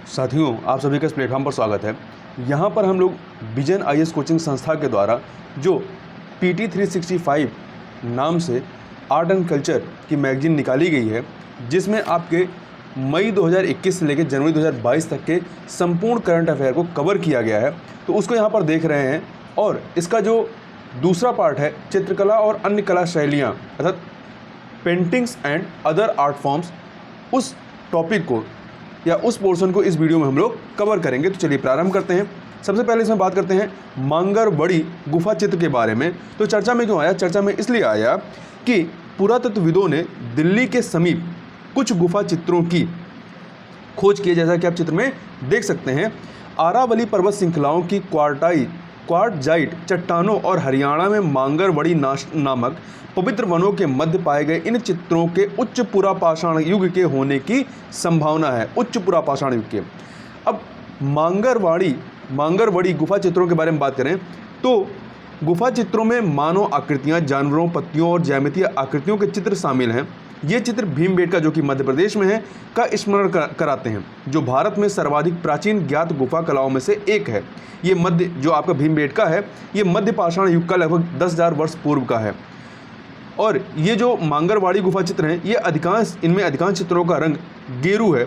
साथियों, आप सभी का इस प्लेटफॉर्म पर स्वागत है। यहाँ पर हम लोग विजन आईएएस कोचिंग संस्था के द्वारा जो PT 365 नाम से आर्ट एंड कल्चर की मैगजीन निकाली गई है, जिसमें आपके मई 2021 से लेकर जनवरी 2022 तक के संपूर्ण करंट अफेयर को कवर किया गया है, तो उसको यहाँ पर देख रहे हैं। और इसका जो दूसरा पार्ट है, चित्रकला और अन्य कला शैलियाँ अर्थात paintings and other art forms, उस टॉपिक को या उस पोर्शन को इस वीडियो में हम लोग कवर करेंगे। तो चलिए प्रारंभ करते हैं। सबसे पहले इसमें बात करते हैं मांगरबड़ी गुफा चित्र के बारे में। तो चर्चा में क्यों आया? चर्चा में इसलिए आया कि पुरातत्वविदों ने दिल्ली के समीप कुछ गुफा चित्रों की खोज की, जैसा कि आप चित्र में देख सकते हैं। आरावली पर्वत श्रृंखलाओं की क्वार्टजाइट चट्टानों और हरियाणा में मांगरबड़ी नामक पवित्र वनों के मध्य पाए गए इन चित्रों के उच्च पुरापाषाण युग के होने की संभावना है। उच्च पुरापाषाण युग के। अब मांगरबड़ी गुफा चित्रों के बारे में बात करें तो गुफा चित्रों में मानव आकृतियां, जानवरों, पत्तियों और ज्यामितीय आकृतियों के चित्र शामिल हैं। ये चित्र भीमबेटका, जो कि मध्य प्रदेश में है, का स्मरण कराते हैं, जो भारत में सर्वाधिक प्राचीन ज्ञात गुफा कलाओं में से एक है। ये जो आपका भीमबेटका है, ये मध्य पाषाण युग का लगभग 10,000 वर्ष पूर्व का है। और ये जो मांगरवाड़ी गुफा चित्र हैं, ये इनमें अधिकांश चित्रों का रंग गेरू है,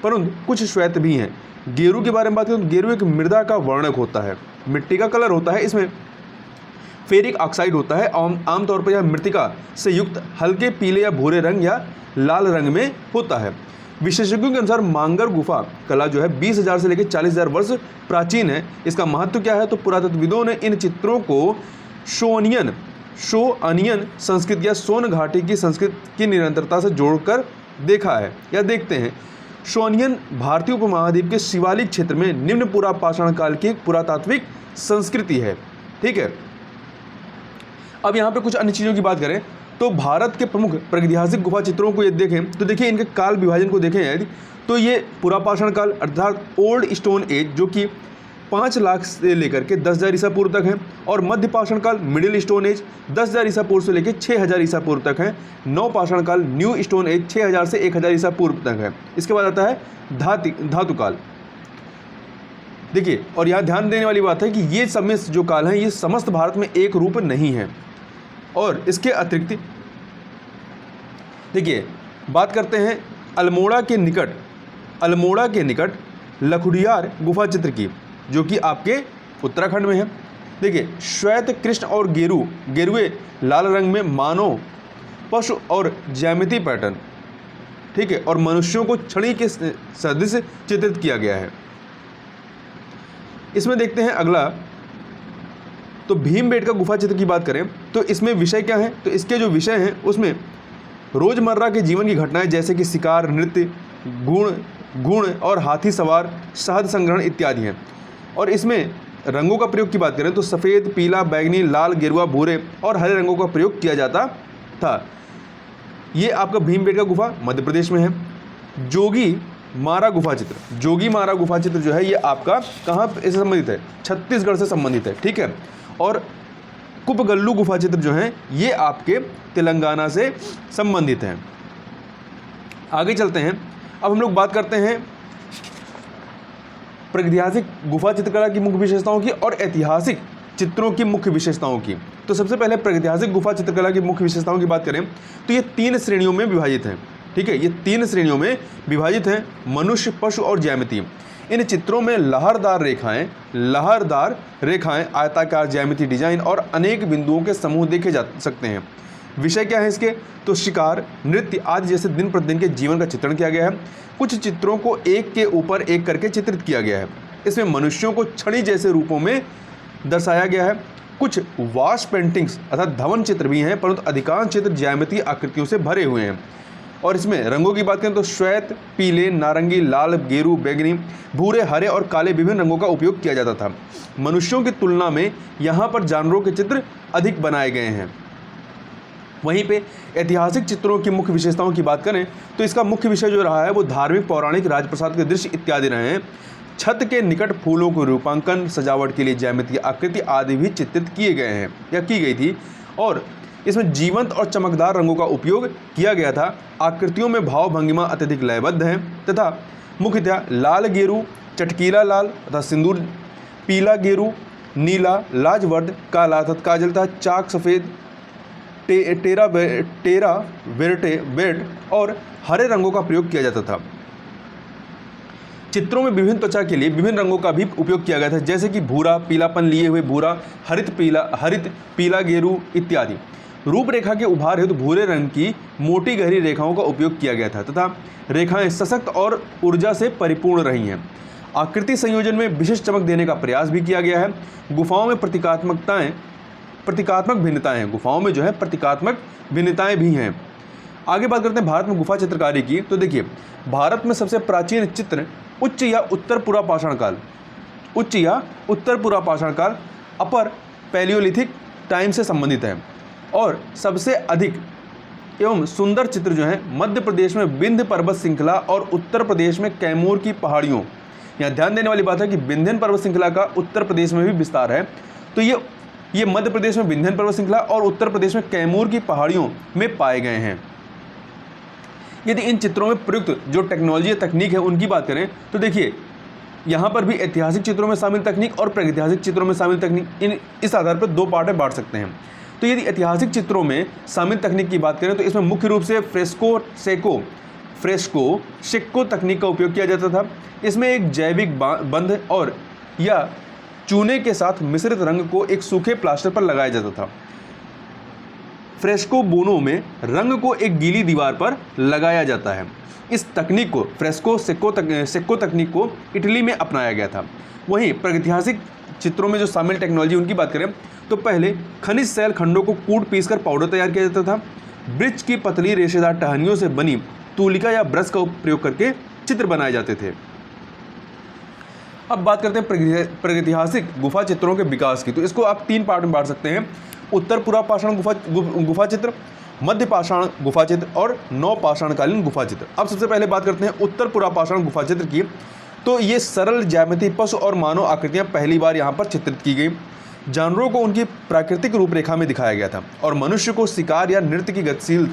परंतु कुछ श्वेत भी हैं। गेरू के बारे में बात करें तो गेरू एक मृदा का वर्णक होता है, मिट्टी का कलर होता है, इसमें फेरिक ऑक्साइड होता है। आमतौर पर यह मृतिका से युक्त हल्के पीले या भूरे रंग या लाल रंग में होता है। विशेषज्ञों के अनुसार मांगर गुफा कला जो है 20,000 से लेकर 40,000 वर्ष प्राचीन है। इसका महत्व क्या है? तो पुरातत्वविदों ने इन चित्रों को शो अनियन संस्कृति या सोन घाटी की संस्कृति की निरंतरता से जोड़कर देखा है या देखते हैं। शोनियन भारतीय उपमहाद्वीप के शिवालिक क्षेत्र में निम्न पुरापाषाण काल की एक पुरातात्विक संस्कृति है। ठीक है। अब यहाँ पे कुछ अन्य चीज़ों की बात करें तो भारत के प्रमुख प्रागैतिहासिक गुफा चित्रों को ये देखें तो देखिए, इनके काल विभाजन को देखें यदि, तो ये पुरापाषाण काल अर्थात ओल्ड स्टोन एज, जो कि 5 लाख से लेकर के 10,000 ईसा पूर्व तक है, और मध्य पाषाण काल मिडिल स्टोन एज 10,000 ईसा पूर्व से लेकर 6,000 ईसा पूर्व तक है। नव पाषाण काल न्यू स्टोन एज 6,000 से 1,000 ईसा पूर्व तक है। इसके बाद आता है धातु काल। देखिए, और यहाँ ध्यान देने वाली बात है कि ये समय जो काल है, ये समस्त भारत में एक रूप नहीं है। और इसके अतिरिक्त देखिए, बात करते हैं अल्मोड़ा के निकट लखुडियार गुफा चित्र की, जो कि आपके उत्तराखंड में है। देखिए, श्वेत, कृष्ण और गेरुए लाल रंग में मानव, पशु और ज्यामिति पैटर्न, ठीक है, और मनुष्यों को छड़ी के सदृश चित्रित किया गया है। इसमें देखते हैं अगला, तो भीमबेटका गुफा चित्र की बात करें तो इसमें विषय क्या है? तो इसके जो विषय हैं उसमें रोजमर्रा के जीवन की घटनाएं, जैसे कि शिकार, नृत्य, गुण और हाथी सवार, शहद संग्रहण इत्यादि हैं। और इसमें रंगों का प्रयोग की बात करें तो सफ़ेद, पीला, बैगनी, लाल, गेरुआ, भूरे और हरे रंगों का प्रयोग किया जाता था। ये आपका भीमबेटका गुफा मध्य प्रदेश में है। जोगी मारा गुफा चित्र जो है, ये आपका कहाँ से संबंधित है? छत्तीसगढ़ से संबंधित है। ठीक है। और कुपगल्लू गुफा चित्र जो हैं, ये आपके तेलंगाना से संबंधित हैं। आगे चलते हैं। अब हम लोग बात करते हैं प्रागैतिहासिक गुफा चित्रकला की मुख्य विशेषताओं की और ऐतिहासिक चित्रों की मुख्य विशेषताओं की। तो सबसे पहले प्रागैतिहासिक गुफा चित्रकला की मुख्य विशेषताओं की बात करें तो ये 3 श्रेणियों में विभाजित हैं। ठीक है, ये 3 श्रेणियों में विभाजित हैं: मनुष्य, पशु और ज्यामिति। इन चित्रों में लहरदार रेखाएं, आयताकार ज्यामिति डिजाइन और अनेक बिंदुओं के समूह देखे जा सकते हैं। विषय क्या है इसके? तो शिकार, नृत्य आदि जैसे दिन प्रतिदिन के जीवन का चित्रण किया गया है। कुछ चित्रों को एक के ऊपर एक करके चित्रित किया गया है। इसमें मनुष्यों को छड़ी जैसे रूपों में दर्शाया गया है। कुछ वाश पेंटिंग्स अर्थात धवन चित्र भी हैं, परंतु अधिकांश चित्र ज्यामितीय आकृतियों से भरे हुए हैं। और इसमें रंगों की बात करें तो श्वेत, पीले, नारंगी, लाल, गेरू, बैंगनी, भूरे, हरे और काले विभिन्न रंगों का उपयोग किया जाता था। मनुष्यों की तुलना में यहाँ पर जानवरों के चित्र अधिक बनाए गए हैं। वहीं पे ऐतिहासिक चित्रों की मुख्य विशेषताओं की बात करें तो इसका मुख्य विषय जो रहा है वो धार्मिक, पौराणिक, राजप्रसाद के दृश्य इत्यादि रहे हैं। छत के निकट फूलों को रूपांकन, सजावट के लिए ज्यामितीय आकृति आदि भी चित्रित किए गए हैं या की गई थी। और इसमें जीवंत और चमकदार रंगों का उपयोग किया गया था। आकृतियों में भाव भंगिमा अत्यधिक लयबद्ध है तथा मुख्यतः लाल गेरू, चटकीला लाल तथा सिंदूर, पीला गेरू, नीला, लाजवर्द, काला अर्थात काजल तथा चाक सफ़ेद, टेरा वेट और हरे रंगों का प्रयोग किया जाता था। चित्रों में विभिन्न त्वचा के लिए विभिन्न रंगों का भी उपयोग किया गया था, जैसे कि भूरा, पीलापन लिए हुए भूरा, हरित पीला गेरू इत्यादि। रूपरेखा के उभार हेतु भूरे रंग की मोटी गहरी रेखाओं का उपयोग किया गया था तथा रेखाएं सशक्त और ऊर्जा से परिपूर्ण रही हैं। आकृति संयोजन में विशिष्ट चमक देने का प्रयास भी किया गया है। गुफाओं में प्रतीकात्मक भिन्नताएं हैं, गुफाओं में जो है प्रतीकात्मक भिन्नताएं भी हैं। आगे बात करते हैं भारत में गुफा चित्रकारी की। तो देखिए, भारत में सबसे प्राचीन चित्र उच्च या उत्तर पूर्वा पाषाण काल अपर पैलियोलिथिक टाइम से संबंधित है और सबसे अधिक एवं सुंदर चित्र जो है मध्य प्रदेश में विंध्य पर्वत श्रृंखला और उत्तर प्रदेश में कैमूर की पहाड़ियों। यहाँ ध्यान देने वाली बात है कि विंध्यन पर्वत श्रृंखला का उत्तर प्रदेश में भी विस्तार है, तो ये मध्य प्रदेश में विंध्यन पर्वत श्रृंखला और उत्तर प्रदेश में कैमूर की पहाड़ियों में पाए गए हैं। यदि इन चित्रों में प्रयुक्त जो टेक्नोलॉजी या तकनीक है उनकी बात करें तो देखिए, यहाँ पर भी ऐतिहासिक चित्रों में शामिल तकनीक और प्रागैतिहासिक चित्रों में शामिल तकनीक, इस आधार पर दो पार्ट में बांट सकते हैं। तो यदि ऐतिहासिक चित्रों में शामिल तकनीक की बात करें तो इसमें मुख्य रूप से फ्रेस्को शेक्को तकनीक का उपयोग किया जाता था। इसमें एक जैविक बंध और या चूने के साथ मिश्रित रंग को एक सूखे प्लास्टर पर लगाया जाता था। फ्रेस्को बोनो में रंग को एक गीली दीवार पर लगाया जाता है। इस तकनीक को फ्रेस्को सेक्को तकनीक को इटली में अपनाया गया था। वहीं प्रागैतिहासिक चित्रों में जो शामिल टेक्नोलॉजी उनकी बात करें तो पहले खनिज सैल खंडों को कूट पीसकर पाउडर तैयार किया जाता था। वृक्ष की पतली रेशेदार टहनियों से बनी तूलिका या ब्रश का प्रयोग करके चित्र बनाए जाते थे। अब बात करते हैं प्रागैतिहासिक गुफा चित्रों के विकास की। तो इसको आप तीन पार्ट में बांट सकते हैं: उत्तर पूर्व पाषाण गुफा चित्र, मध्य पाषाण गुफा चित्र और नव पाषाणकालीन गुफा चित्र। अब सबसे पहले बात करते हैं उत्तर पूर्व पाषाण गुफा चित्र की। तो ये सरल ज्यामिति, पशु और मानव आकृतियां पहली बार यहाँ पर चित्रित की गई। जानवरों को उनकी प्राकृतिक रूपरेखा में दिखाया गया था और मनुष्य को शिकार या नृत्य की गतिशील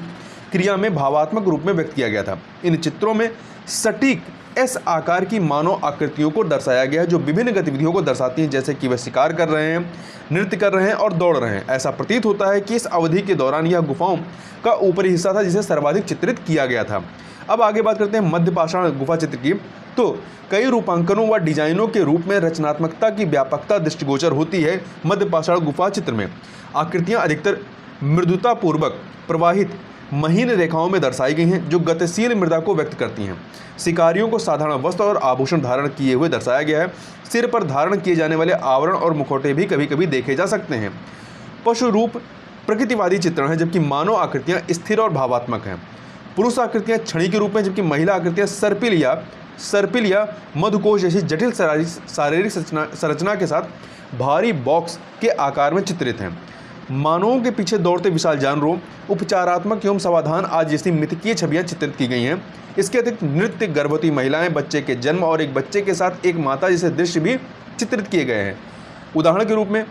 क्रिया में भावात्मक रूप में व्यक्त किया गया था। इन चित्रों में सटीक एस आकार की मानव आकृतियों को दर्शाया गया है जो विभिन्न गतिविधियों को दर्शाती हैं, जैसे कि वह शिकार कर रहे हैं, नृत्य कर रहे हैं और दौड़ रहे हैं। ऐसा प्रतीत होता है कि इस अवधि के दौरान यह गुफाओं का ऊपरी हिस्सा था जिसे सर्वाधिक चित्रित किया गया था। अब आगे बात करते हैं मध्य पाषाण गुफा चित्र की। तो कई रूपांकनों व डिजाइनों के रूप में रचनात्मकता की व्यापकता दृष्टिगोचर होती है। मध्य पाषाण गुफा चित्र में आकृतियां अधिकतर मृदुतापूर्वक प्रवाहित महीन रेखाओं में दर्शाई गई हैं जो गतिशील मृदा को व्यक्त करती हैं। शिकारियों को साधारण वस्त्र और आभूषण धारण किए हुए दर्शाया गया है। सिर पर धारण किए जाने वाले आवरण और मुखौटे भी कभी कभी देखे जा सकते हैं। पशु रूप प्रकृतिवादी चित्रण है, जबकि मानव आकृतियां स्थिर और भावात्मक हैं। पुरुष आकृतियां छड़ी के रूप में, जबकि महिला आकृतियां सर्पिल या मधुकोश जैसी जटिल शारीरिक संरचना के साथ भारी बॉक्स के आकार में चित्रित हैं। मानवों के पीछे दौड़ते विशाल जानवरों, उपचारात्मक एवं समाधान आज जैसी मिथकीय छवियां चित्रित की गई हैं। इसके अतिरिक्त नृत्य, गर्भवती महिलाएं, बच्चे के जन्म और एक बच्चे के साथ एक माता जैसे दृश्य भी चित्रित किए गए हैं। उदाहरण के रूप में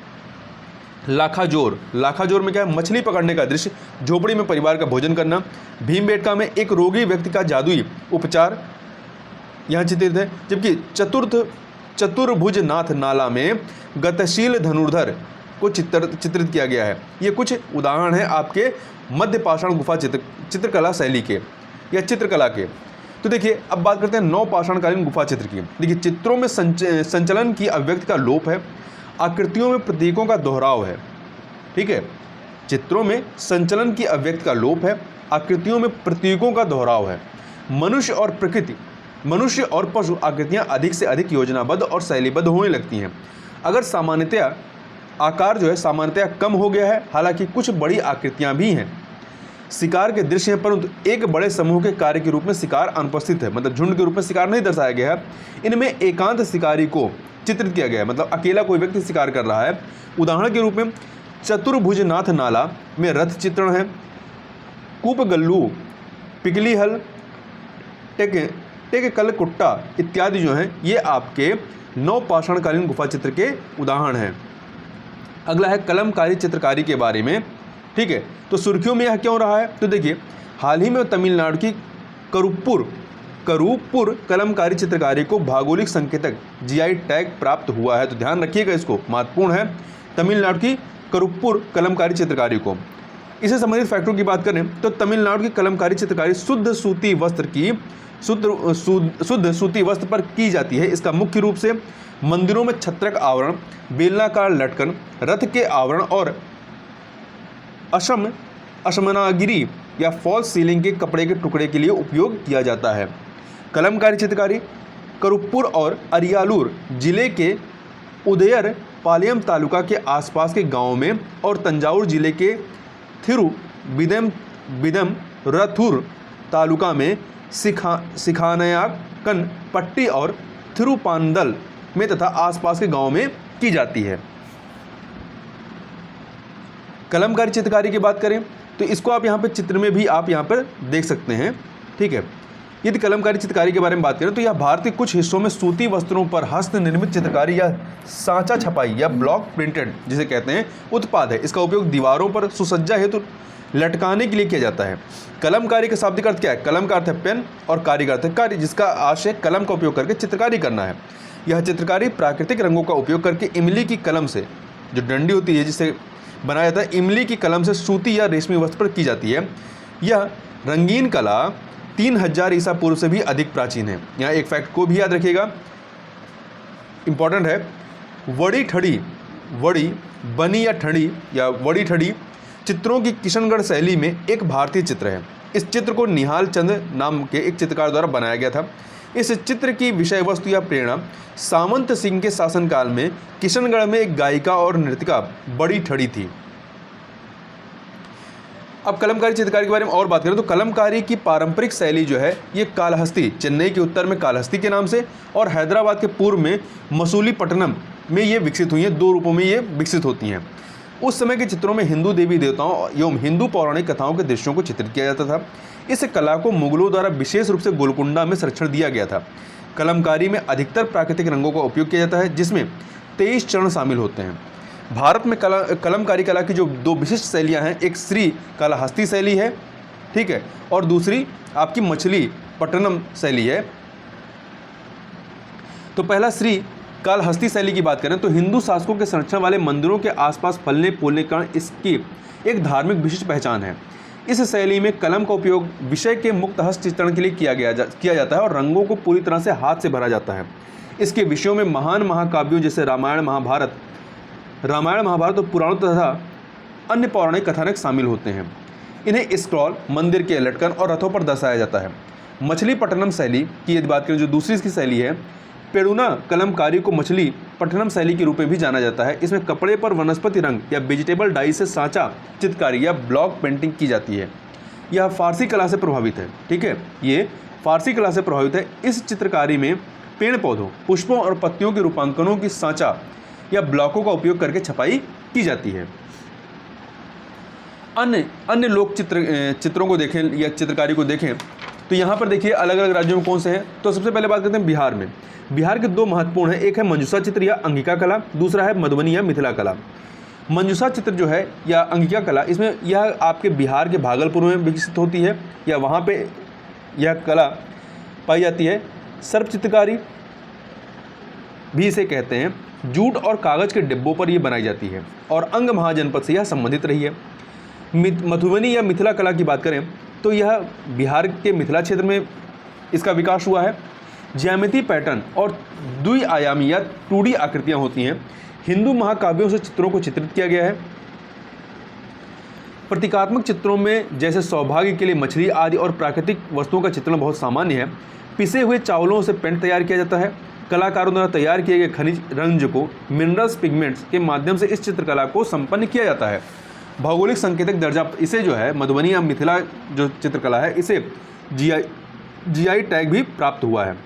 लाखाजोर में क्या है, मछली पकड़ने का दृश्य, झोपड़ी में परिवार का भोजन करना। भीमबेटका में एक रोगी व्यक्ति का जादुई उपचार यहाँ चित्रित है, जबकि चतुर्भुज नाथ नाला में गतिशील धनुर्धर को चित्रित किया गया है। ये कुछ उदाहरण हैं आपके मध्य पाषाण गुफा चित्रकला शैली के या चित्रकला के। तो देखिए, अब बात करते हैं नव पाषाणकालीन गुफा चित्र की। देखिए, चित्रों में संचलन की अभिव्यक्ति का लोप है, आकृतियों में प्रतीकों का दोहराव है। ठीक है, चित्रों में संचलन की अभिव्यक्ति का लोप है, आकृतियों में प्रतीकों का दोहराव है। मनुष्य और पशु आकृतियां अधिक से अधिक योजनाबद्ध और शैलीबद्ध होने लगती हैं। अगर सामान्यतया आकार जो है सामान्यतया कम हो गया है, हालांकि कुछ बड़ी आकृतियां भी हैं। शिकार के दृश्य हैं, परंतु एक बड़े समूह के कार्य के रूप में शिकार अनुपस्थित है, मतलब झुंड के रूप में शिकार नहीं दर्शाया गया है। इनमें एकांत शिकारी को चित्रित किया गया है, मतलब अकेला कोई व्यक्ति शिकार कर रहा है। उदाहरण के रूप में चतुर्भुजनाथ नाला में रथ चित्रण है। कूपगल्लू, पिकली हल, टेककलकुट्टा इत्यादि जो हैं ये आपके नव पाषाणकालीन गुफा चित्र के उदाहरण हैं। अगला है कलमकारी चित्रकारी के बारे में। ठीक है, तो सुर्खियों में यह क्यों रहा है? तो देखिए, हाल ही में तमिलनाडु की करुप्पुर करूपुर कलमकारी चित्रकारी को भौगोलिक संकेतक जीआई टैग प्राप्त हुआ है। तो ध्यान रखिएगा, इसको महत्वपूर्ण है, तमिलनाडु की करूपुर कलमकारी चित्रकारी को। इससे संबंधित फैक्टरों की बात करें तो तमिलनाडु की कलमकारी चित्रकारी शुद्ध सूती वस्त्र पर की जाती है। इसका मुख्य रूप से मंदिरों में छत्रक आवरण, बेलनाकार लटकन, रथ के आवरण और अशमनागिरी या फॉल्स सीलिंग के कपड़े के टुकड़े के लिए उपयोग किया जाता है। कलमकारी चित्रकारी करूपुर और अरियालूर जिले के उदयर पालयम तालुका के आसपास के गांवों में और तंजावुर जिले के थिरुविदम रथुर तालुका में सिखानयाकन पट्टी और थिरुपांदल में तथा आसपास के गांवों में की जाती है। कलमकारी चित्रकारी की बात करें तो इसको आप यहाँ पे चित्र में भी आप यहाँ पर देख सकते हैं। ठीक है, यदि कलमकारी चित्रकारी के बारे में बात करें तो यह भारत के कुछ हिस्सों में सूती वस्त्रों पर हस्त निर्मित चित्रकारी या सांचा छपाई या ब्लॉक प्रिंटेड जिसे कहते हैं उत्पाद है। इसका उपयोग दीवारों पर सुसज्जा हेतु लटकाने के लिए किया जाता है। कलमकारी का शाब्दिक अर्थ क्या है? कलम का अर्थ है पेन और कारी का अर्थ है कार्य, जिसका आशय कलम का उपयोग करके चित्रकारी करना है। यह चित्रकारी प्राकृतिक रंगों का उपयोग करके इमली की कलम से, जो डंडी होती है जिसे बनाया जाता है, इमली की कलम से सूती या रेशमी वस्त्र पर की जाती है। यह रंगीन कला 3000 ईसा पूर्व से भी अधिक प्राचीन है। यहाँ एक फैक्ट को भी याद रखिएगा, इंपॉर्टेंट है। वड़ी ठड़ी, वड़ी बनी या ठड़ी या वड़ी ठड़ी चित्रों की किशनगढ़ शैली में एक भारतीय चित्र है। इस चित्र को निहाल चंद नाम के एक चित्रकार द्वारा बनाया गया था। इस चित्र की विषय वस्तु या प्रेरणा सामंत सिंह के शासनकाल में किशनगढ़ में एक गायिका और नृत्यिका बड़ी ठड़ी थी। अब कलमकारी चित्रकारी के बारे में और बात करें तो कलमकारी की पारंपरिक शैली जो है ये कालहस्ती, चेन्नई के उत्तर में कालहस्ती के नाम से और हैदराबाद के पूर्व में मसूलीपट्टनम में ये विकसित हुई हैं। 2 रूपों में ये विकसित होती हैं। उस समय के चित्रों में हिंदू देवी देवताओं एवं हिंदू पौराणिक कथाओं के दृश्यों को चित्रित किया जाता था। इस कला को मुगलों द्वारा विशेष रूप से गोलकुंडा में संरक्षण दिया गया था। कलमकारी में अधिकतर प्राकृतिक रंगों का उपयोग किया जाता है, जिसमें 23 चरण शामिल होते हैं। भारत में कलमकारी कला की जो 2 विशिष्ट शैलियाँ हैं, एक श्री कालहस्ती शैली है, ठीक है, और दूसरी आपकी मछलीपट्टनम शैली है। तो पहला श्री कालहस्ती शैली की बात करें तो हिंदू शासकों के संरक्षण वाले मंदिरों के आसपास फलने फूलने के कारण इसकी एक धार्मिक विशिष्ट पहचान है। इस शैली में कलम का उपयोग विषय के मुक्त हस्त चित्रण के लिए किया जाता है और रंगों को पूरी तरह से हाथ से भरा जाता है। इसके विषयों में महान महाकाव्यों जैसे रामायण महाभारत और पुराणों तथा अन्य पौराणिक कथानक शामिल होते हैं। इन्हें स्क्रॉल, मंदिर के लटकन और रथों पर दर्शाया जाता है। मछलीपट्टनम शैली की यदि बात करें, जो दूसरी इसकी शैली है, पेड़ुना कलमकारी को मछलीपट्टनम शैली के रूप में भी जाना जाता है। इसमें कपड़े पर वनस्पति रंग या वेजिटेबल डाई से सांचा चित्रकारी या ब्लॉक पेंटिंग की जाती है। यह फारसी कला से प्रभावित है। ठीक है, ये फारसी कला से प्रभावित है। इस चित्रकारी में पेड़ पौधों, पुष्पों और पत्तियों के रूपांकनों की सांचा या ब्लॉकों का उपयोग करके छपाई की जाती है। अन्य लोक चित्रों को देखें या चित्रकारी को देखें तो यहाँ पर देखिए अलग अलग राज्यों में कौन से हैं। तो सबसे पहले बात करते हैं बिहार में। बिहार के 2 महत्वपूर्ण हैं, एक है मंजूषा चित्र या अंगिका कला, दूसरा है मधुबनी या मिथिला कला। मंजूषा चित्र जो है या अंगिका कला, इसमें यह आपके बिहार के भागलपुर में विकसित होती है या वहाँ पे यह कला पाई जाती है। सर्प चित्रकारी भी इसे कहते हैं। जूट और कागज़ के डिब्बों पर यह बनाई जाती है और अंग महाजनपद से यह संबंधित रही है। मधुबनी या मिथिला कला की बात करें तो यह बिहार के मिथिला क्षेत्र में इसका विकास हुआ है। ज्यामिति पैटर्न और द्विआयामी या 2D आकृतियां होती हैं। हिंदू महाकाव्यों से चित्रों को चित्रित किया गया है। प्रतीकात्मक चित्रों में जैसे सौभाग्य के लिए मछली आदि और प्राकृतिक वस्तुओं का चित्रण बहुत सामान्य है। पिसे हुए चावलों से पेंट तैयार किया जाता है। कलाकारों द्वारा तैयार किए गए खनिज रंज को मिनरल्स पिगमेंट्स के माध्यम से इस चित्रकला को संपन्न किया जाता है। भौगोलिक संकेतक दर्जा इसे जो है मधुबनी या मिथिला जो चित्रकला है, इसे जीआई टैग भी प्राप्त हुआ है।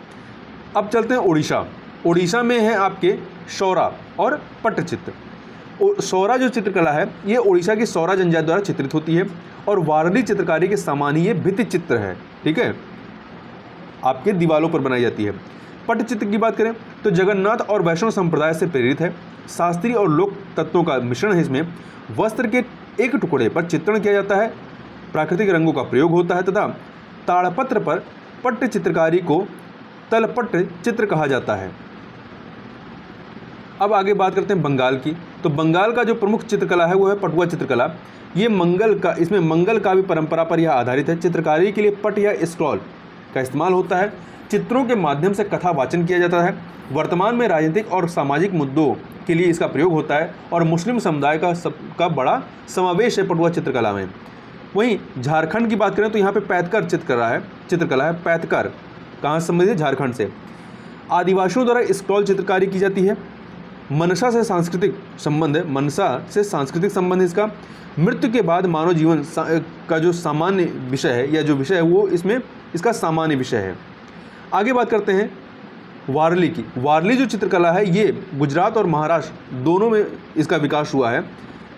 अब चलते हैं उड़ीसा। उड़ीसा में है आपके सौरा और पट्टचित्र। सौरा जो चित्रकला है ये उड़ीसा की सौरा जनजाति द्वारा चित्रित होती है और वारली चित्रकारी के समान ही ये भित्ति चित्र है। ठीक है, आपके दीवारों पर बनाई जाती है। पट्टचित्र की बात करें तो जगन्नाथ और वैष्णव संप्रदाय से प्रेरित है। शास्त्रीय और लोक तत्वों का मिश्रण है। इसमें वस्त्र के एक टुकड़े पर चित्रण किया जाता है, प्राकृतिक रंगों का प्रयोग होता है तथा ताड़पत्र पर पट्ट चित्रकारी को तलपट्ट चित्र कहा जाता है। अब आगे बात करते हैं बंगाल की। तो बंगाल का जो प्रमुख चित्रकला है वो है पटुआ चित्रकला। ये इसमें मंगल काव्य परंपरा पर यह आधारित है। चित्रकारी के लिए पट या स्क्रॉल का इस्तेमाल होता है। चित्रों के माध्यम से कथा वाचन किया जाता है। वर्तमान में राजनीतिक और सामाजिक मुद्दों के लिए इसका प्रयोग होता है और मुस्लिम समुदाय का बड़ा समावेश है पटुआ चित्रकला में। वहीं झारखंड की बात करें तो यहाँ पे पैतकर चित्रकला है। पैतकर कहाँ से संबंधित है? झारखंड से। आदिवासियों द्वारा स्क्रॉल चित्रकारी की जाती है। मनसा से सांस्कृतिक संबंध इसका। मृत्यु के बाद मानव जीवन का जो सामान्य विषय है या जो विषय है वो इसमें इसका सामान्य विषय है। आगे बात करते हैं वारली की। वारली जो चित्रकला है ये गुजरात और महाराष्ट्र दोनों में इसका विकास हुआ है।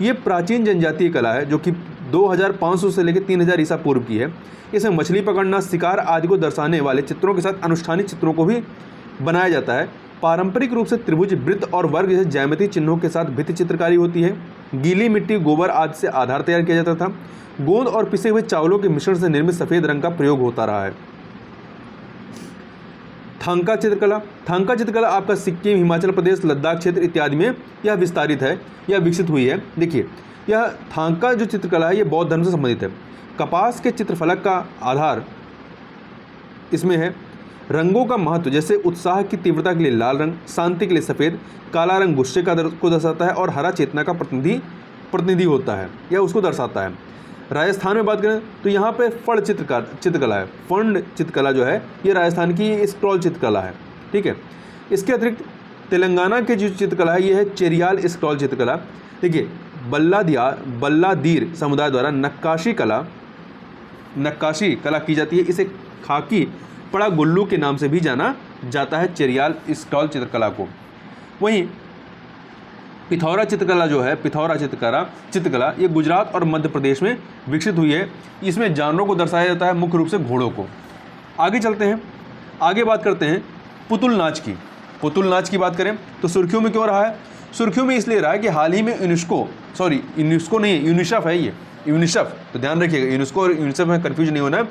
ये प्राचीन जनजातीय कला है जो कि 2500 से लेकर 3000 ईसा पूर्व की है। इसमें मछली पकड़ना, शिकार आदि को दर्शाने वाले चित्रों के साथ अनुष्ठानिक चित्रों को भी बनाया जाता है। पारंपरिक रूप से त्रिभुज, वृत्त और वर्ग जैसे ज्यामितीय चिन्हों के साथ भित्ति चित्रकारी होती है। गीली मिट्टी, गोबर आदि से आधार तैयार किया जाता था। गोंद और पिसे हुए चावलों के मिश्रण से निर्मित सफेद रंग का प्रयोग होता रहा है। थांका चित्रकला आपका सिक्किम, हिमाचल प्रदेश, लद्दाख क्षेत्र इत्यादि में यह विस्तारित है या विकसित हुई है। देखिए, यह थांका जो चित्रकला है ये बौद्ध धर्म से संबंधित है। कपास के चित्रफलक का आधार इसमें है। रंगों का महत्व, जैसे उत्साह की तीव्रता के लिए लाल रंग, शांति के लिए सफ़ेद, काला रंग गुस्से को दर्शाता है और हरा चेतना का प्रतिनिधि होता है या उसको दर्शाता है। राजस्थान में बात करें तो यहाँ पे फंड चित्रकला है। फंड चित्रकला जो है ये राजस्थान की स्क्रॉल चित्रकला है। ठीक है। इसके अतिरिक्त तेलंगाना की जो चित्रकला है ये है चेरियाल स्क्रॉल चित्रकला। देखिए, बल्लादीर समुदाय द्वारा नक्काशी कला की जाती है। इसे खाकी पड़ा गुल्लू के नाम से भी जाना जाता है, चेरियाल स्क्रॉल चित्रकला को। वहीं पिथौरा चित्रकला ये गुजरात और मध्य प्रदेश में विकसित हुई है। इसमें जानवरों को दर्शाया जाता है, मुख्य रूप से घोड़ों को। आगे चलते हैं, आगे बात करते हैं पुतुल नाच की। पुतुल नाच की बात करें तो सुर्खियों में क्यों रहा है? सुर्खियों में इसलिए रहा है कि हाल ही में यूनिसेफ, तो ध्यान रखिएगा, यूनेस्को और यूनिसेफ में कन्फ्यूज नहीं होना है।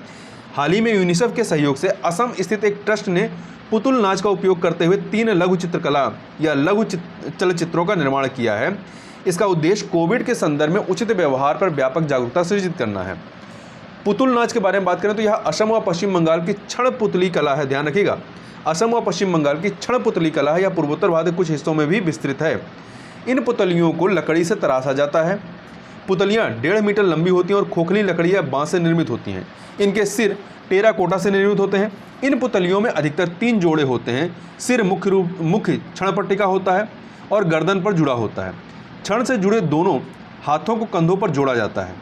हाल ही में यूनिसेफ के सहयोग से असम स्थित एक ट्रस्ट ने पुतुल नाच का उपयोग करते हुए 3 लघु चित्रकला या लघु चलचित्रों का निर्माण किया है। इसका उद्देश्य कोविड के संदर्भ में उचित व्यवहार पर व्यापक जागरूकता सृजित करना है। पुतुल नाच के बारे में बात करें तो यह असम व पश्चिम बंगाल की क्षण पुतली कला है। ध्यान रखिएगा, असम व पश्चिम बंगाल की क्षण पुतली कला है। यह पूर्वोत्तर भारत के कुछ हिस्सों में भी विस्तृत है। इन पुतलियों को लकड़ी से तराशा जाता है। पुतलियाँ 1.5 मीटर लंबी होती हैं और खोखली लकड़ी या बाँस से निर्मित होती हैं। इनके सिर टेराकोटा से निर्मित होते हैं। इन पुतलियों में अधिकतर 3 जोड़े होते हैं। सिर मुख्य क्षण पट्टिका होता है और गर्दन पर जुड़ा होता है। क्षण से जुड़े दोनों हाथों को कंधों पर जोड़ा जाता है।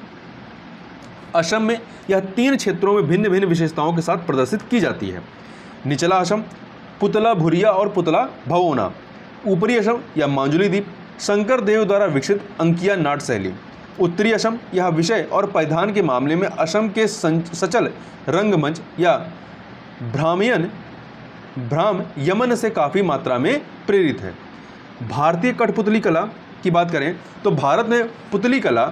असम में यह 3 क्षेत्रों में भिन्न भिन्न विशेषताओं के साथ प्रदर्शित की जाती है। निचला असम पुतला भुरिया और पुतला भवोना। ऊपरी असम या मांजुली द्वीप शंकर देव द्वारा विकसित अंकिया नाट शैली। उत्तरी असम यह विषय और परिधान के मामले में असम के सचल रंगमंच या भ्राम यमन से काफ़ी मात्रा में प्रेरित है। भारतीय कठपुतली कला की बात करें तो भारत में पुतली कला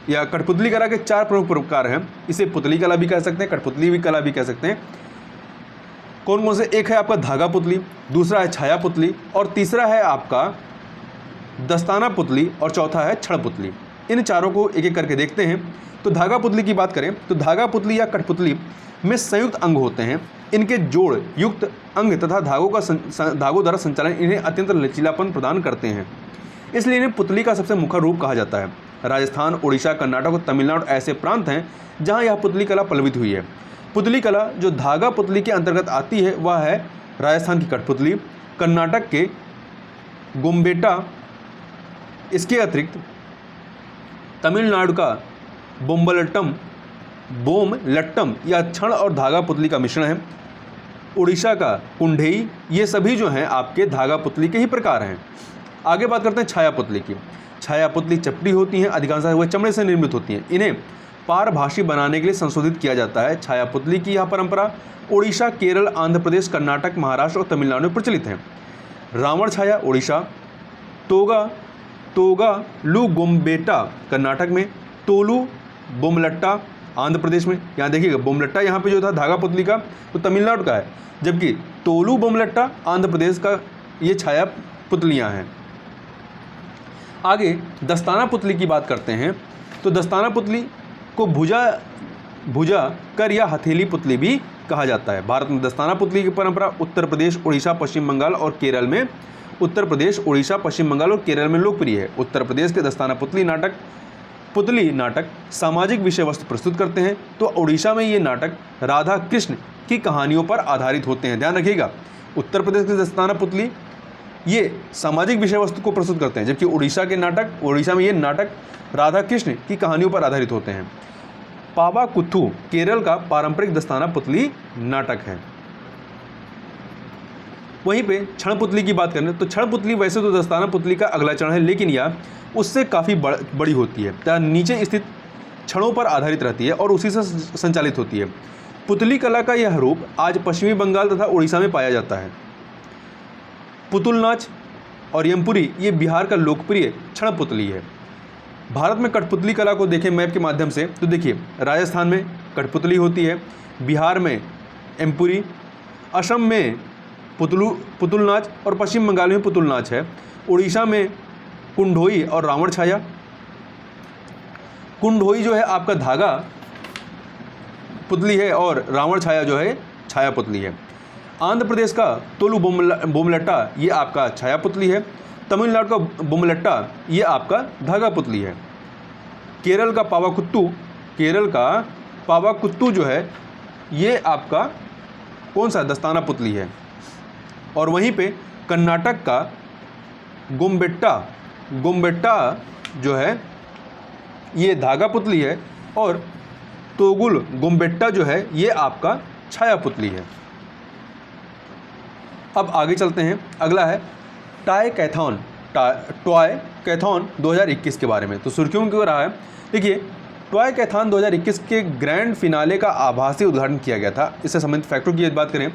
या कठपुतली कला के 4 प्रमुख प्रकार हैं। इसे पुतली कला भी कह सकते हैं, कठपुतली भी कला भी कह सकते हैं। कौन कौन से? एक है आपका धागा पुतली, दूसरा है छाया पुतली और तीसरा है आपका दस्ताना पुतली और चौथा है छड़ पुतली। इन चारों को एक एक करके देखते हैं। तो धागा पुतली की बात करें तो धागा पुतली या कठपुतली में संयुक्त अंग होते हैं। इनके जोड़ युक्त अंग तथा धागों द्वारा संचालन इन्हें अत्यंत लचीलापन प्रदान करते हैं, इसलिए इन्हें पुतली का सबसे मुखर रूप कहा जाता है। राजस्थान, उड़ीसा, कर्नाटक और तमिलनाडु ऐसे प्रांत हैं जहां यह पुतली कला पल्लवित हुई है। पुतली कला जो धागा पुतली के अंतर्गत आती है वह है राजस्थान की कठपुतली, कर्नाटक के गोम्बेटा। इसके अतिरिक्त तमिलनाडु का बोमलट्टम या छड़ और धागा पुतली का मिश्रण है। उड़ीसा का कुंडेई। ये सभी जो हैं आपके धागा पुतली के ही प्रकार हैं। आगे बात करते हैं छाया पुतली की। छाया पुतली चपटी होती हैं, अधिकांशतः वह चमड़े से निर्मित होती हैं। इन्हें पारभाषी बनाने के लिए संशोधित किया जाता है। छाया पुतली की यह परंपरा उड़ीसा, केरल, आंध्र प्रदेश, कर्नाटक, महाराष्ट्र और तमिलनाडु में प्रचलित है। रावण छाया उड़ीसा, तोगा लू गोम्बेटा कर्नाटक में, तोलू बोमलट्टा आंध्र प्रदेश में। यहाँ देखिएगा बोमलट्टा यहाँ पे जो था धागा पुतली का तो तमिलनाडु का है, जबकि तोलू बोमलट्टा आंध्र प्रदेश का ये छाया पुतलियाँ हैं। आगे दस्ताना पुतली की बात करते हैं तो दस्ताना पुतली को भुजा कर या हथेली पुतली भी कहा जाता है। भारत में दस्ताना पुतली की परंपरा उत्तर प्रदेश, उड़ीसा, पश्चिम बंगाल और केरल में लोकप्रिय है। उत्तर प्रदेश के दस्ताना पुतली नाटक सामाजिक विषय वस्तु प्रस्तुत करते हैं, तो उड़ीसा में ये नाटक राधा कृष्ण की कहानियों पर आधारित होते हैं। ध्यान रखिएगा, उत्तर प्रदेश के दस्ताना पुतली ये सामाजिक विषय वस्तु को प्रस्तुत करते हैं, जबकि उड़ीसा में ये नाटक राधा कृष्ण की कहानियों पर आधारित होते हैं। पावाकुथु केरल का पारंपरिक दस्ताना पुतली नाटक है। वहीं पे क्षण पुतली की बात करें तो क्षण पुतली वैसे तो दस्ताना पुतली का अगला चरण है, लेकिन यह उससे काफ़ी बड़ी होती है तथा नीचे स्थित क्षणों पर आधारित रहती है और उसी से संचालित होती है। पुतली कला का यह रूप आज पश्चिमी बंगाल तथा उड़ीसा में पाया जाता है। पुतुल नाच और यमपुरी ये बिहार का लोकप्रिय क्षण पुतली है। भारत में कठपुतली कला को देखें मैप के माध्यम से तो देखिए राजस्थान में कठपुतली होती है, बिहार में एमपुरी, असम में पुतुल नाच और पश्चिम बंगाल में पुतुल नाच है। उड़ीसा में कुंढोई और रावण छाया। कुंढोई जो है आपका धागा पुतली है और रावण छाया जो है छाया पुतली है। आंध्र प्रदेश का तोलू बोमलट्टा ये आपका छाया पुतली है। तमिलनाडु का बोमलट्टा ये आपका धागा पुतली है। केरल का पावाकुत्तू जो है ये आपका कौन सा दस्ताना पुतली है। और वहीं पे कर्नाटक का गोम्बेट्टा जो है ये धागा पुतली है और तोगुल गोम्बेट्टा जो है ये आपका छाया पुतली है। अब आगे चलते हैं, अगला है टॉय कैथॉन 2021 के बारे में। तो सुर्खियों में क्यों रहा है, देखिए टॉय कैथॉन 2021 के ग्रैंड फिनाले का आभासी उद्घाटन किया गया था। इससे संबंधित फैक्टों की बात करें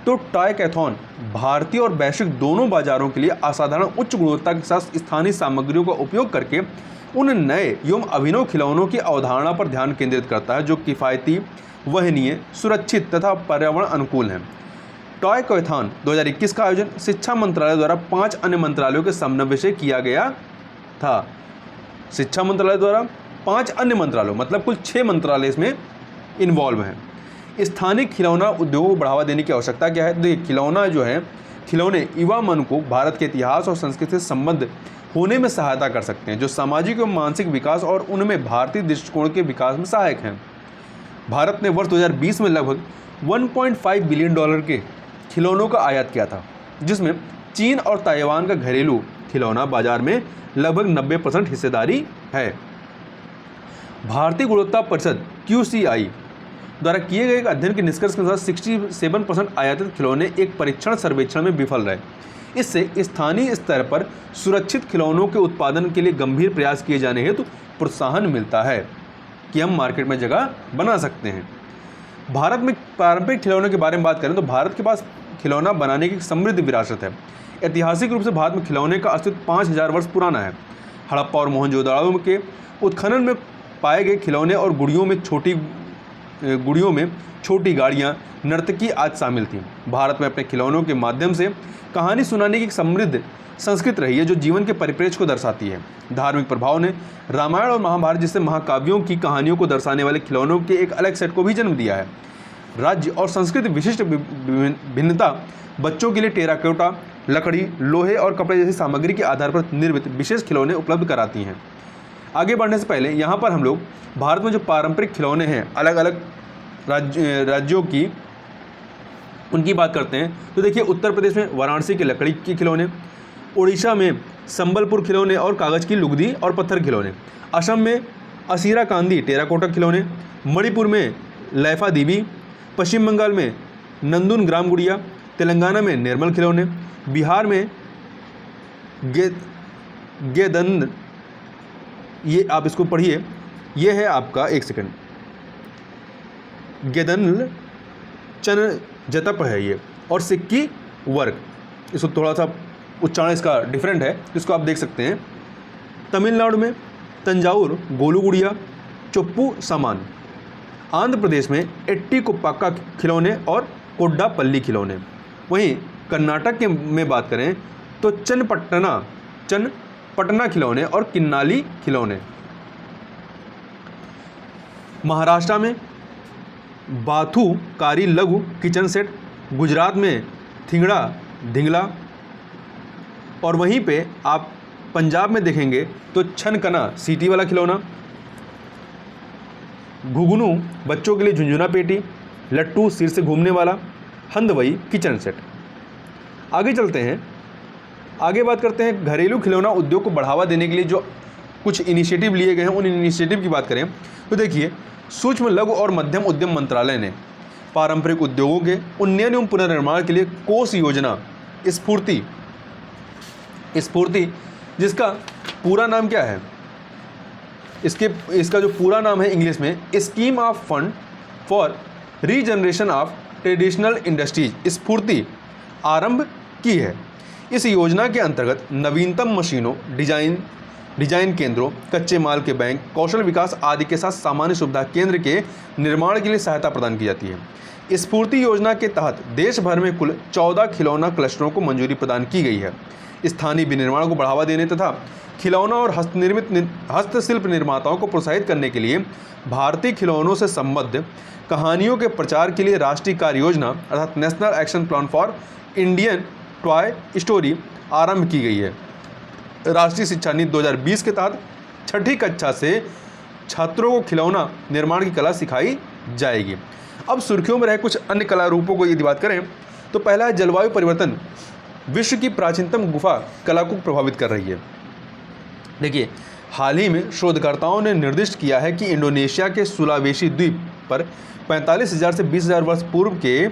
तो टॉय कैथॉन भारतीय और वैश्विक दोनों बाजारों के लिए असाधारण उच्च गुणवत्ता के साथ स्थानीय सामग्रियों का उपयोग करके उन नए एवं अभिनव खिलौनों की अवधारणा पर ध्यान केंद्रित करता है जो किफ़ायती, वहनीय, सुरक्षित तथा पर्यावरण अनुकूल हैं। टॉय कैथॉन 2021 का आयोजन शिक्षा मंत्रालय द्वारा 5 अन्य मंत्रालयों के समन्वय से किया गया था। शिक्षा मंत्रालय द्वारा 5 अन्य मंत्रालयों मतलब कुल 6 मंत्रालय इसमें इन्वॉल्व हैं। स्थानीय खिलौना उद्योग को बढ़ावा देने की आवश्यकता क्या है, देखिए खिलौने युवा मन को भारत के इतिहास और संस्कृति से संबद्ध होने में सहायता कर सकते हैं, जो सामाजिक एवं मानसिक विकास और उनमें भारतीय दृष्टिकोण के विकास में सहायक हैं। भारत ने वर्ष 2020 में लगभग $1.5 बिलियन के खिलौनों का आयात किया था, जिसमें चीन और ताइवान का घरेलू खिलौना बाजार में लगभग 90% हिस्सेदारी है। भारतीय गुणवत्ता परिषद QCI द्वारा किए गए एक अध्ययन के निष्कर्ष के अनुसार 67% आयातित खिलौने एक परीक्षण सर्वेक्षण में विफल रहे। इससे स्थानीय स्तर पर सुरक्षित खिलौनों के उत्पादन के लिए गंभीर प्रयास किए जाने हेतु प्रोत्साहन मिलता है कि हम मार्केट में जगह बना सकते हैं। भारत में पारंपरिक खिलौनों के बारे में बात करें तो भारत के पास खिलौना बनाने की समृद्ध विरासत है। ऐतिहासिक रूप से भारत में खिलौने का अस्तित्व 5000 वर्ष पुराना है। हड़प्पा और मोहनजोदड़ो के उत्खनन में पाए गए खिलौने और गुड़ियों में छोटी गाड़ियाँ, नर्तकी आज शामिल थीं। भारत में अपने खिलौनों के माध्यम से कहानी सुनाने की एक समृद्ध संस्कृति रही है जो जीवन के परिप्रेक्ष्य को दर्शाती है। धार्मिक प्रभाव ने रामायण और महाभारत जैसे महाकाव्यों की कहानियों को दर्शाने वाले खिलौनों के एक अलग सेट को भी जन्म दिया है। राज्य और संस्कृति विशिष्ट भिन्नता बच्चों के लिए टेराकोटा, लकड़ी, लोहे और कपड़े जैसी सामग्री के आधार पर निर्मित विशेष खिलौने उपलब्ध कराती हैं। आगे बढ़ने से पहले यहाँ पर हम लोग भारत में जो पारंपरिक खिलौने हैं अलग अलग राज्यों की उनकी बात करते हैं। तो देखिए उत्तर प्रदेश में वाराणसी के लकड़ी के खिलौने, उड़ीसा में संबलपुर खिलौने और कागज़ की लुगदी और पत्थर खिलौने, असम में असीरा कांदी टेराकोटा खिलौने, मणिपुर में लैफा दीवी, पश्चिम बंगाल में नंदुन ग्राम गुड़िया, तेलंगाना में निर्मल खिलौने, बिहार में गेदंद, ये आप इसको पढ़िए, ये है आपका एक सेकंड गेदन चन जतप है ये, और सिक्की वर्क, इसको थोड़ा सा उच्चारण इसका डिफरेंट है, इसको आप देख सकते हैं। तमिलनाडु में तंजावुर गोलू गुड़िया, चुप्पू सामान, आंध्र प्रदेश में एट्टी कुप्पाका खिलौने और कोड्डापल्ली खिलौने। वहीं कर्नाटक के में बात करें तो चन्नपटना खिलौने और किन्नाली खिलौने। महाराष्ट्र में बाथुकारी लघु किचन सेट, गुजरात में थिंगड़ा धिंगला, और वहीं पे आप पंजाब में देखेंगे तो छनकना सीटी वाला खिलौना, घुघनू बच्चों के लिए झुंझुना पेटी, लट्टू सिर से घूमने वाला, हंदवई किचन सेट। आगे चलते हैं, आगे बात करते हैं घरेलू खिलौना उद्योग को बढ़ावा देने के लिए जो कुछ इनिशिएटिव लिए गए हैं, उन इनिशिएटिव की बात करें तो देखिए, सूक्ष्म लघु और मध्यम उद्यम मंत्रालय ने पारंपरिक उद्योगों के उन्नयन एवं पुनर्निर्माण के लिए कोष योजना स्फूर्ति जिसका पूरा नाम क्या है, इसका जो पूरा नाम है इंग्लिश में scheme of fund for regeneration of traditional industries, स्फूर्ति आरंभ की है। इस योजना के अंतर्गत नवीनतम मशीनों, डिजाइन केंद्रों, कच्चे माल के बैंक, कौशल विकास आदि के साथ सामान्य सुविधा केंद्र के निर्माण के लिए सहायता प्रदान की जाती है। स्फूर्ति योजना के तहत देश भर में कुल 14 खिलौना क्लस्टरों को मंजूरी प्रदान की गई है। स्थानीय विनिर्माण को बढ़ावा देने तथा खिलौना और हस्तशिल्प निर्माताओं को प्रोत्साहित करने के लिए भारतीय खिलौनों से संबद्ध कहानियों के प्रचार के लिए राष्ट्रीय कार्य योजना अर्थात national action plan for Indian toy story आरंभ की गई है। राष्ट्रीय शिक्षा नीति 2020 के तहत छठी कक्षा से छात्रों को खिलौना निर्माण की कला सिखाई जाएगी। अब सुर्खियों में रहे कुछ अन्य कला रूपों को यदि बात करें तो पहला है जलवायु परिवर्तन विश्व की प्राचीनतम गुफा कला को प्रभावित कर रही है। देखिए, हाल ही में शोधकर्ताओं ने निर्दिष्ट किया है कि इंडोनेशिया के सुलावेशी द्वीप पर 45,000 से 20,000 वर्ष पूर्व के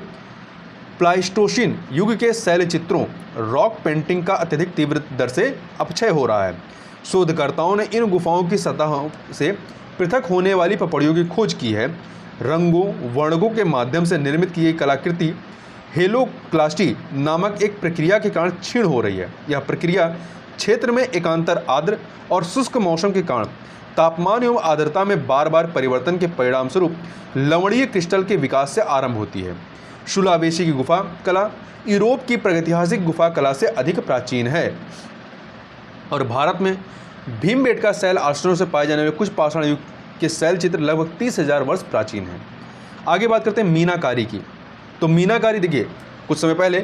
प्लाइस्टोसिन युग के शैल चित्रों, रॉक पेंटिंग का अत्यधिक तीव्र दर से अपक्षय हो रहा है। शोधकर्ताओं ने इन गुफाओं की सतहों से पृथक होने वाली पपड़ियों की खोज की है। रंगों वर्णकों के माध्यम से निर्मित की गई कलाकृति हेलोक्लास्टी नामक एक प्रक्रिया के कारण क्षीण हो रही है। यह प्रक्रिया क्षेत्र में एकांतर आर्द्र और शुष्क मौसम के कारण तापमान एवं आर्द्रता में बार बार परिवर्तन के परिणाम स्वरूप लवणीय क्रिस्टल के विकास से आरंभ होती है। सुलावेशी की गुफा कला यूरोप की प्रागैतिहासिक गुफा कला से अधिक प्राचीन है और भारत में भीमबेटका शैल आश्रमों से पाए जाने वाले कुछ पाषाण युग के शैल चित्र लगभग 30,000 वर्ष प्राचीन हैं। आगे बात करते हैं मीनाकारी की। तो मीनाकारी देखिए, कुछ समय पहले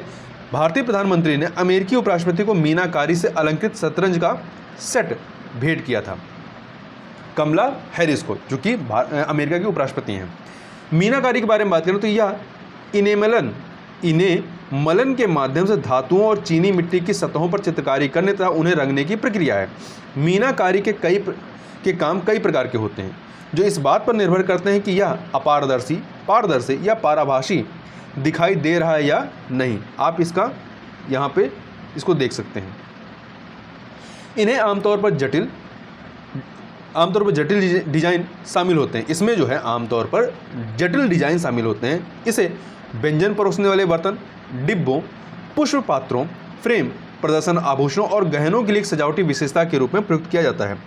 भारतीय प्रधानमंत्री ने अमेरिकी उपराष्ट्रपति को मीनाकारी से अलंकृत शतरंज का सेट भेंट किया था, कमला हैरिस को, जो कि अमेरिका के उपराष्ट्रपति हैं। मीनाकारी के बारे में बात करें तो यह इनेमलन के माध्यम से धातुओं और चीनी मिट्टी की सतहों पर चित्रकारी करने तथा उन्हें रंगने की प्रक्रिया है। मीनाकारी के काम कई प्रकार के होते हैं, जो इस बात पर निर्भर करते हैं कि यह अपारदर्शी, पारदर्शी या पाराभासी दिखाई दे रहा है या नहीं। आप इसका यहाँ पे इसको देख सकते हैं। इन्हें आमतौर पर जटिल डिजाइन शामिल होते हैं। इसमें जो है आमतौर पर जटिल डिजाइन शामिल होते हैं। इसे व्यंजन परोसने वाले बर्तन, डिब्बों, पुष्प पात्रों, फ्रेम, प्रदर्शन आभूषणों और गहनों के लिए एक सजावटी विशेषता के रूप में प्रयुक्त किया जाता है।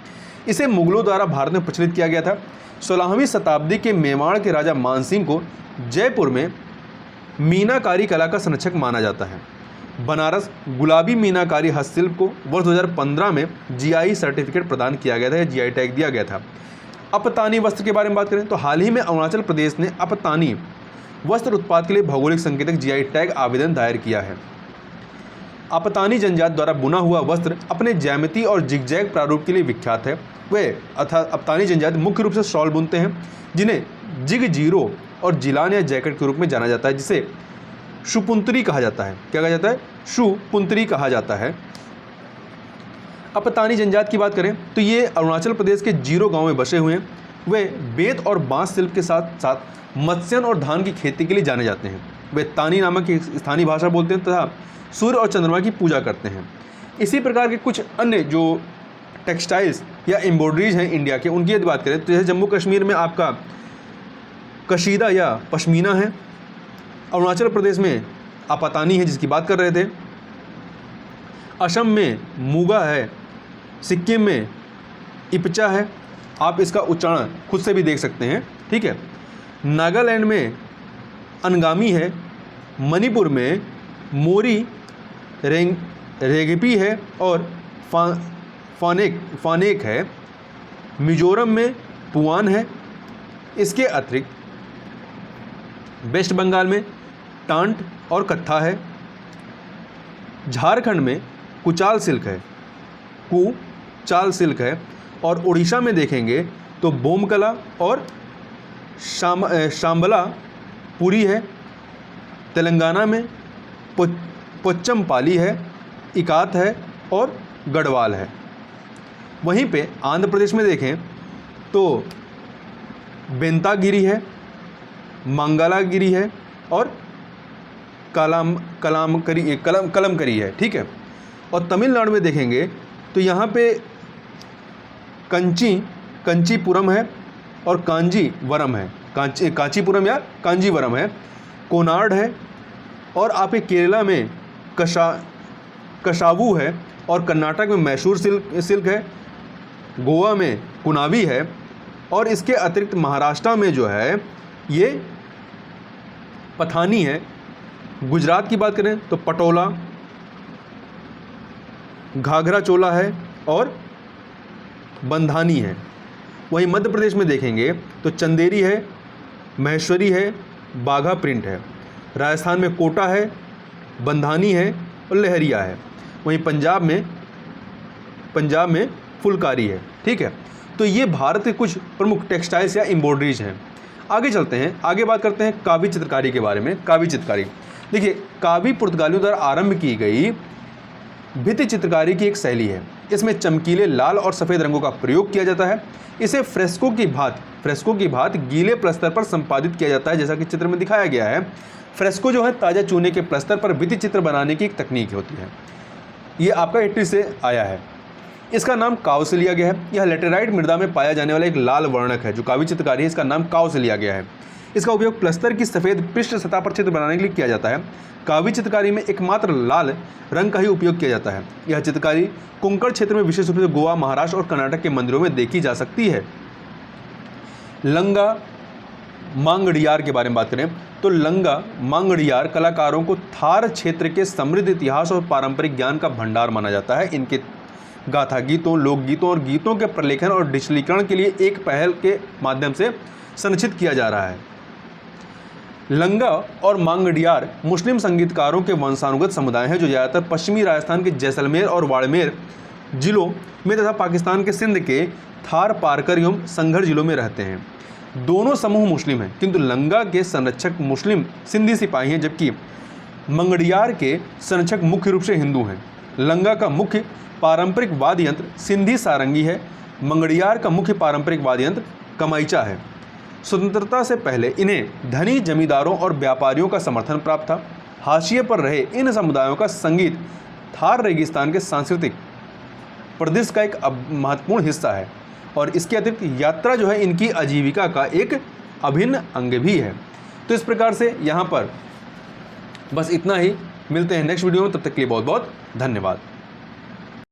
इसे मुगलों द्वारा भारत में प्रचलित किया गया था। 16वीं शताब्दी के मेवाड़ के राजा मानसिंह को जयपुर में मीनाकारी कला का संरक्षक माना जाता है। बनारस गुलाबी मीनाकारी हस्तशिल्प को वर्ष 2015 में जीआई सर्टिफिकेट प्रदान किया गया था या जीआई टैग दिया गया था। अपतानी वस्त्र के बारे में बात करें तो हाल ही में अरुणाचल प्रदेश ने अपतानी वस्त्र उत्पाद के लिए भौगोलिक संकेतक जीआई टैग आवेदन दायर किया है। अपतानी जनजाति द्वारा बुना हुआ वस्त्र अपने ज्यामिति और जिगजैग प्रारूप के लिए विख्यात है। वे अर्थात अपतानी जनजाति मुख्य रूप से शॉल बुनते हैं, जिन्हें जिग जीरो और जिलान या जैकेट के रूप में जाना जाता है, जिसे शुपुंतरी कहा जाता है। क्या कहा जाता है? शुपुंतरी कहा जाता है। अपतानी जनजाति की बात करें तो ये अरुणाचल प्रदेश के जीरो गांव में बसे हुए हैं। वे बेत और बांस शिल्प के साथ साथ मत्स्यन और धान की खेती के लिए जाने जाते हैं। वे तानी नामक एक स्थानीय भाषा बोलते हैं तथा सूर्य और चंद्रमा की पूजा करते हैं। इसी प्रकार के कुछ अन्य जो टेक्सटाइल्स या एम्ब्रॉयडरीज हैं इंडिया के, उनकी यदि बात करें तो जैसे जम्मू कश्मीर में आपका कशीदा या पश्मीना है, अरुणाचल प्रदेश में अपतानी है जिसकी बात कर रहे थे, असम में मूगा है, सिक्किम में इपचा है। आप इसका उच्चारण खुद से भी देख सकते हैं, ठीक है। नागालैंड में अनगामी है, मणिपुर में मोरी रेंगपी है और फानेक है, मिजोरम में पुआन है। इसके अतिरिक्त वेस्ट बंगाल में टांट और कत्था है, झारखंड में कुचाल सिल्क है और उड़ीसा में देखेंगे तो बोमकला और शांबला पुरी है। तेलंगाना में पोच्चमपाली है, इकात है और गढ़वाल है। वहीं पे आंध्र प्रदेश में देखें तो बेंतागिरी है, मंगलागिरी है और कलमकरी है, ठीक है। और तमिलनाडु में देखेंगे तो यहाँ पे कंचीपुरम है और कांजीवरम है, कांचीपुरम या कांजीवरम है, कोनार्ड है। और आपके केरला में कशावू है और कर्नाटक में मैसूर सिल्क है, गोवा में कुनावी है और इसके अतिरिक्त महाराष्ट्र में जो है ये पथानी है। गुजरात की बात करें तो पटोला, घाघरा चोला है और बंधानी है। वहीं मध्य प्रदेश में देखेंगे तो चंदेरी है, महेश्वरी है, बाघा प्रिंट है। राजस्थान में कोटा है, बंधानी है और लहरिया है। वहीं पंजाब में फुलकारी है, ठीक है। तो ये भारत के कुछ प्रमुख टेक्सटाइल्स या एम्ब्रॉयडरीज हैं। आगे चलते हैं, आगे बात करते हैं कावी चित्रकारी के बारे में। कावी चित्रकारी देखिए, कावी पुर्तगालियों द्वारा आरंभ की गई भित्ति चित्रकारी की एक शैली है। इसमें चमकीले लाल और सफ़ेद रंगों का प्रयोग किया जाता है। इसे फ्रेस्को की भांति गीले प्लस्तर पर संपादित किया जाता है, जैसा कि चित्र में दिखाया गया है। फ्रेस्को जो है ताज़ा चूने के प्लस्तर पर भित्ति चित्र बनाने की एक तकनीक होती है। ये आपका इटली से आया है। इसका नाम काव से लिया गया है। यह लेटेराइट मृदा में पाया जाने वाला एक लाल वर्णक है जो कावी चित्रकारी है। इसका नाम काव से लिया गया है। इसका उपयोग प्लस्तर की सफ़ेद पृष्ठ सतह पर चित्र बनाने के लिए किया जाता है। कावी चित्रकारी में एकमात्र लाल रंग का ही उपयोग किया जाता है। यह चित्रकारी कोंकण क्षेत्र में विशेष रूप से गोवा, महाराष्ट्र और कर्नाटक के मंदिरों में देखी जा सकती है। लंगा मांगड़ियार के बारे में बात करें तो लंगा मांगड़ियार कलाकारों को थार क्षेत्र के समृद्ध इतिहास और पारंपरिक ज्ञान का भंडार माना जाता है। इनके गाथा गीतों, लोकगीतों और गीतों के प्रलेखन और डिजिटलीकरण के लिए एक पहल के माध्यम से संरक्षित किया जा रहा है। लंगा और मांगड़ियार मुस्लिम संगीतकारों के वंशानुगत समुदाय हैं जो ज़्यादातर पश्चिमी राजस्थान के जैसलमेर और बाड़मेर जिलों में तथा पाकिस्तान के सिंध के थार पारकर एवं संघर जिलों में रहते हैं। दोनों समूह मुस्लिम हैं, किंतु लंगा के संरक्षक मुस्लिम सिंधी सिपाही हैं, जबकि मंगड़ियार के संरक्षक मुख्य रूप से हिंदू हैं। लंगा का मुख्य पारंपरिक वाद्य यंत्र सिंधी सारंगी है। मंगड़ियार का मुख्य पारंपरिक वाद्य यंत्र कमाइचा है। स्वतंत्रता से पहले इन्हें धनी जमींदारों और व्यापारियों का समर्थन प्राप्त था। हाशिए पर रहे इन समुदायों का संगीत थार रेगिस्तान के सांस्कृतिक परिदृश्य का एक महत्वपूर्ण हिस्सा है और इसके अतिरिक्त यात्रा जो है इनकी आजीविका का एक अभिन्न अंग भी है। तो इस प्रकार से यहाँ पर बस इतना ही। मिलते हैं नेक्स्ट वीडियो में, तब तक के लिए बहुत बहुत धन्यवाद।